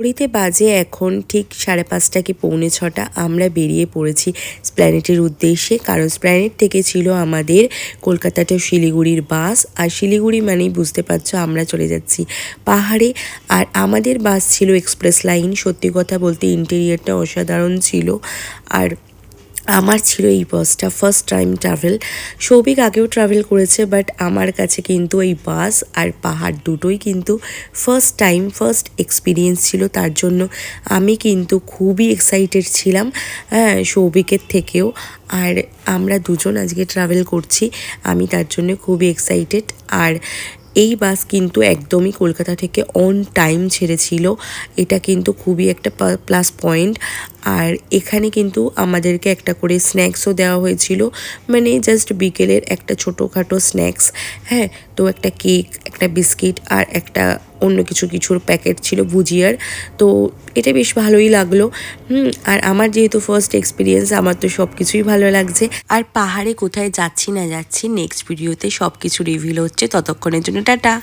ঘড়িতে বাজে এখন ঠিক 5:30 কি 5:45 আমরা বেরিয়ে পড়েছি স্প্ল্যানেটের উদ্দেশ্যে। কারণ স্প্ল্যানেট থেকে ছিল আমাদের কলকাতা টু শিলিগুড়ির বাস। আর শিলিগুড়ি মানেই বুঝতে পারছো আমরা চলে যাচ্ছি পাহাড়ে। আর আমাদের বাস ছিল এক্সপ্রেস লাইন। সত্যি কথা বলতে ইন্টেরিয়রটা অসাধারণ ছিল। আর আমার ছিল এই বাসটা ফার্স্ট টাইম ট্রাভেল। সৌভিক আগেও ট্রাভেল করেছে, বাট আমার কাছে কিন্তু এই বাস আর পাহাড় দুটোই কিন্তু ফার্স্ট টাইম, ফার্স্ট এক্সপিরিয়েন্স ছিল। তার জন্য আমি কিন্তু খুবই এক্সাইটেড ছিলাম, হ্যাঁ, সৌভিকের থেকেও। আর আমরা দুজন আজকে ট্রাভেল করছি, আমি তার জন্য খুবই এক্সাইটেড। আর এই বাস কিন্তু একদমই কলকাতা থেকে অন টাইম ছেড়েছিল, এটা কিন্তু খুবই একটা প্লাস পয়েন্ট। আর এখানে কিন্তু আমাদেরকে একটা করে স্ন্যাক্সও দেওয়া হয়েছিল, মানে জাস্ট বিকেলের একটা ছোটোখাটো স্ন্যাক্স, হ্যাঁ। তো একটা কেক, একটা বিস্কিট আর একটা অন্য কিছুর প্যাকেট ছিল ভুজিয়ার। তো এটা বেশ ভালোই লাগলো। আর আমার যেহেতু ফার্স্ট এক্সপিরিয়েন্স, আমার তো সব কিছুই ভালো লাগছে। আর পাহাড়ে কোথায় যাচ্ছি না যাচ্ছি নেক্সট ভিডিওতে সব কিছু রিভিল হচ্ছে। ততক্ষণের জন্য টাটা।